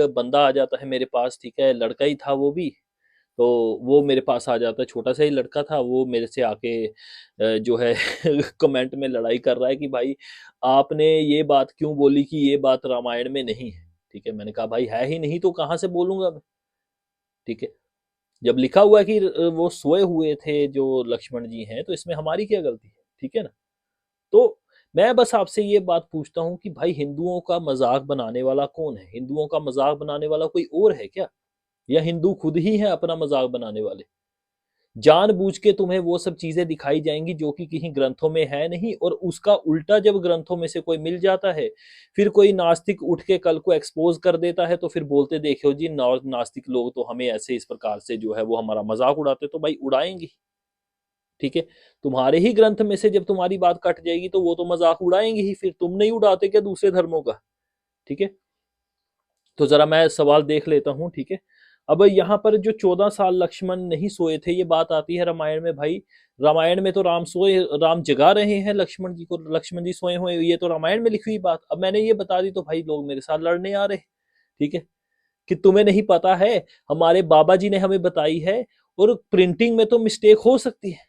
बंदा आ जाता है मेरे पास, ठीक है, लड़का ही था वो भी। तो वो मेरे पास आ जाता है, छोटा सा ही लड़का था वो, मेरे से आके जो है कमेंट में लड़ाई कर रहा है कि भाई आपने ये बात क्यों बोली कि ये बात रामायण में नहीं है। ठीक है, मैंने कहा भाई है ही नहीं तो कहाँ से बोलूंगा मैं। ठीक है, जब लिखा हुआ है कि वो सोए हुए थे जो लक्ष्मण जी हैं, तो इसमें हमारी क्या गलती है। ठीक है ना। तो मैं बस आपसे ये बात पूछता हूँ कि भाई हिंदुओं का मजाक बनाने वाला कौन है? हिंदुओं का मजाक बनाने वाला कोई और है क्या, या हिंदू खुद ही है अपना मजाक बनाने वाले? जानबूझ के तुम्हें वो सब चीजें दिखाई जाएंगी जो कि कहीं ग्रंथों में है नहीं, और उसका उल्टा जब ग्रंथों में से कोई मिल जाता है, फिर कोई नास्तिक उठ के कल को एक्सपोज कर देता है, तो फिर बोलते देखो जी नास्तिक लोग तो हमें ऐसे इस प्रकार से जो है वो हमारा मजाक उड़ाते। तो भाई उड़ाएंगे, ठीक है, तुम्हारे ही ग्रंथ में से जब तुम्हारी बात कट जाएगी तो वो तो मजाक उड़ाएंगे ही, फिर तुम नहीं उड़ाते क्या दूसरे धर्मों का? ठीक है, तो जरा मैं सवाल देख लेता हूं। ठीक है, अब यहाँ पर जो 14 साल लक्ष्मण नहीं सोए थे, ये बात आती है रामायण में। भाई रामायण में तो राम सोए, राम जगा रहे हैं लक्ष्मण जी को, लक्ष्मण जी सोए हुए, ये तो रामायण में लिखी हुई बात। अब मैंने ये बता दी तो भाई लोग मेरे साथ लड़ने आ रहे। ठीक है, कि तुम्हें नहीं पता है, हमारे बाबा जी ने हमें बताई है, और प्रिंटिंग में तो मिस्टेक हो सकती है।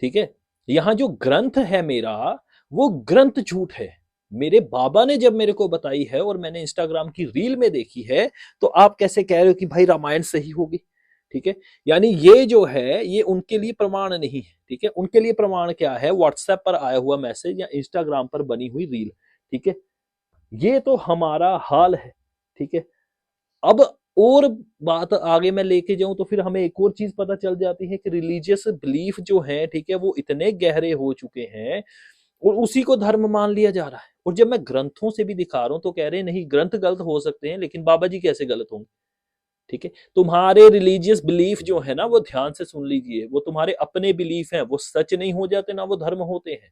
ठीक है, यहाँ जो ग्रंथ है मेरा, वो ग्रंथ झूठ है। मेरे बाबा ने जब मेरे को बताई है और मैंने इंस्टाग्राम की रील में देखी है, तो आप कैसे कह रहे हो कि भाई रामायण सही होगी? ठीक है, यानी ये जो है ये उनके लिए प्रमाण नहीं है। ठीक है, उनके लिए प्रमाण क्या है? व्हाट्सएप पर आया हुआ मैसेज या इंस्टाग्राम पर बनी हुई रील। ठीक है, ये तो हमारा हाल है। ठीक है, अब और बात आगे मैं लेके जाऊं तो फिर हमें एक और चीज पता चल जाती है कि रिलीजियस बिलीफ जो है, ठीक है, वो इतने गहरे हो चुके हैं और उसी को धर्म मान लिया जा रहा है। और जब मैं ग्रंथों से भी दिखा रहा हूं तो कह रहे हैं नहीं ग्रंथ गलत हो सकते हैं, लेकिन बाबा जी कैसे गलत होंगे? ठीक है, तुम्हारे रिलीजियस बिलीफ जो है ना, वो ध्यान से सुन लीजिए, वो तुम्हारे अपने बिलीफ हैं, वो सच नहीं हो जाते ना वो धर्म होते हैं।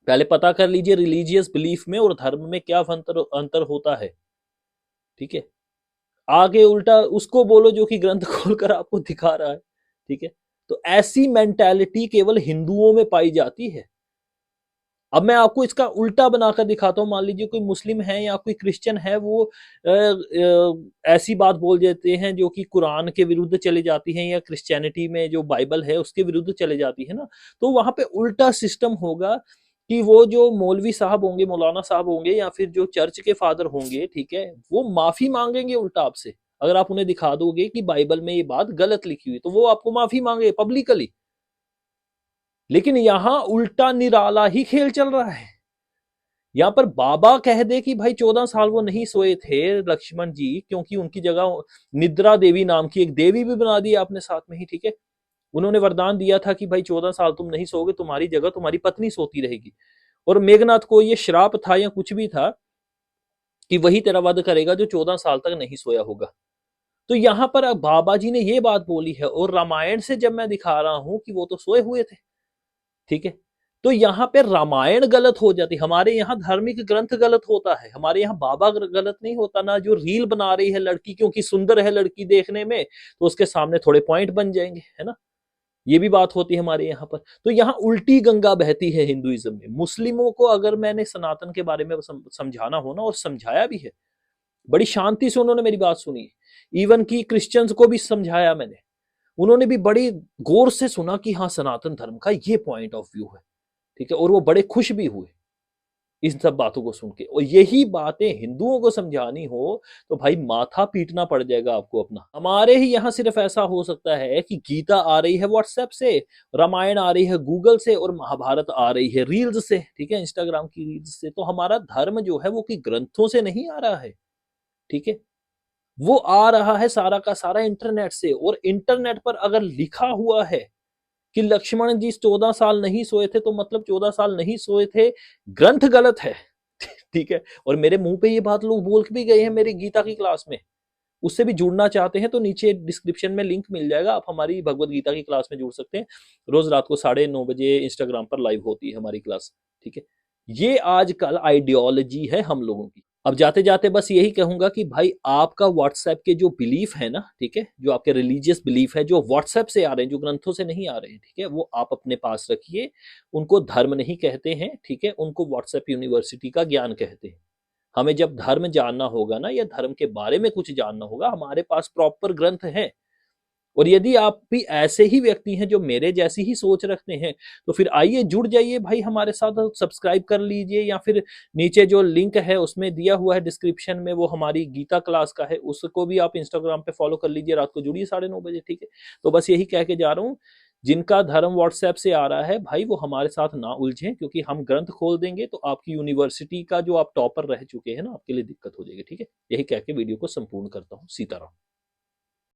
पहले पता कर लीजिए रिलीजियस बिलीफ में और धर्म में क्या अंतर अंतर होता है। ठीक है, आगे उल्टा उसको बोलो जो कि ग्रंथ खोलकर आपको दिखा रहा है। ठीक है, तो ऐसी मेंटालिटी केवल हिंदुओं में पाई जाती है। अब मैं आपको इसका उल्टा बनाकर दिखाता हूं। मान लीजिए कोई मुस्लिम है या कोई क्रिश्चियन है, वो ऐसी बात बोल देते हैं जो कि कुरान के विरुद्ध चले जाती है, या क्रिश्चियनिटी में जो बाइबल है उसके विरुद्ध चले जाती है ना, तो वहां पे उल्टा सिस्टम होगा कि वो जो मौलवी साहब होंगे, मौलाना साहब होंगे, या फिर जो चर्च के फादर होंगे, ठीक है, वो माफी मांगेंगे उल्टा आपसे। अगर आप उन्हें दिखा दोगे कि बाइबल में ये बात गलत लिखी हुई, तो वो आपको माफी मांगे पब्लिकली। लेकिन यहां उल्टा निराला ही खेल चल रहा है। यहाँ पर बाबा कह दे कि भाई 14 साल वो नहीं सोए थे लक्ष्मण जी, क्योंकि उनकी जगह निद्रा देवी नाम की एक देवी भी बना दी आपने साथ में ही। ठीक है, उन्होंने वरदान दिया था कि भाई 14 साल तुम नहीं सोओगे, तुम्हारी जगह तुम्हारी पत्नी सोती रहेगी। और मेघनाथ को ये श्राप था या कुछ भी था कि वही तेरा वध करेगा जो 14 साल तक नहीं सोया होगा। तो यहाँ पर बाबा जी ने ये बात बोली है, और रामायण से जब मैं दिखा रहा हूं कि वो तो सोए हुए थे। ठीक है, तो यहाँ पे रामायण गलत हो जाती, हमारे यहाँ धार्मिक ग्रंथ गलत होता है, हमारे यहाँ बाबा गलत नहीं होता ना। जो रील बना रही है लड़की, क्योंकि सुंदर है लड़की देखने में, तो उसके सामने थोड़े पॉइंट बन जाएंगे, है ना। ये भी बात होती है हमारे यहाँ पर। तो यहाँ उल्टी गंगा बहती है हिंदुइज्म में। मुस्लिमों को अगर मैंने सनातन के बारे में समझाना हो ना, और समझाया भी है, बड़ी शांति से उन्होंने मेरी बात सुनी। इवन की क्रिश्चियंस को भी समझाया मैंने, उन्होंने भी बड़ी गौर से सुना कि हाँ सनातन धर्म का ये पॉइंट ऑफ व्यू है। ठीक है, और वो बड़े खुश भी हुए इन सब बातों को सुन के। और यही बातें हिंदुओं को समझानी हो तो भाई माथा पीटना पड़ जाएगा आपको अपना। हमारे ही यहाँ सिर्फ ऐसा हो सकता है कि गीता आ रही है व्हाट्सएप से, रामायण आ रही है गूगल से, और महाभारत आ रही है रील्स से, ठीक है, इंस्टाग्राम की रील्स से। तो हमारा धर्म जो है वो कि ग्रंथों से नहीं आ रहा है। ठीक है, वो आ रहा है सारा का सारा इंटरनेट से। और इंटरनेट पर अगर लिखा हुआ है कि लक्ष्मण जी 14 साल नहीं सोए थे, तो मतलब 14 साल नहीं सोए थे, ग्रंथ गलत है। ठीक है, और मेरे मुंह पे ये बात लोग बोल भी गए हैं मेरी गीता की क्लास में। उससे भी जुड़ना चाहते हैं तो नीचे डिस्क्रिप्शन में लिंक मिल जाएगा, आप हमारी भगवत गीता की क्लास में जुड़ सकते हैं। रोज रात को 9:30 बजे इंस्टाग्राम पर लाइव होती है हमारी क्लास। ठीक है, ये आजकल आइडियोलॉजी है हम लोगों की। अब जाते जाते बस यही कहूंगा कि भाई आपका व्हाट्सएप के जो बिलीफ है ना, ठीक है, जो आपके रिलीजियस बिलीफ है, जो व्हाट्सएप से आ रहे हैं, जो ग्रंथों से नहीं आ रहे हैं, ठीक है, वो आप अपने पास रखिए। उनको धर्म नहीं कहते हैं, ठीक है, उनको व्हाट्सएप यूनिवर्सिटी का ज्ञान कहते हैं। हमें जब धर्म जानना होगा ना, या धर्म के बारे में कुछ जानना होगा, हमारे पास प्रॉपर ग्रंथ हैं। और यदि आप भी ऐसे ही व्यक्ति हैं जो मेरे जैसी ही सोच रखते हैं, तो फिर आइए जुड़ जाइए भाई हमारे साथ, सब्सक्राइब कर लीजिए, या फिर नीचे जो लिंक है उसमें दिया हुआ है डिस्क्रिप्शन में, वो हमारी गीता क्लास का है, उसको भी आप इंस्टाग्राम पे फॉलो कर लीजिए। रात को जुड़िए 9:30 बजे, ठीक है। तो बस यही कह के जा रहा हूँ, जिनका धर्म व्हाट्सएप से आ रहा है भाई, वो हमारे साथ ना उलझें, क्योंकि हम ग्रंथ खोल देंगे तो आपकी यूनिवर्सिटी का जो आप टॉपर रह चुके हैं ना, आपके लिए दिक्कत हो जाएगी, ठीक है। यही कह के वीडियो को संपूर्ण करता हूँ। सीताराम।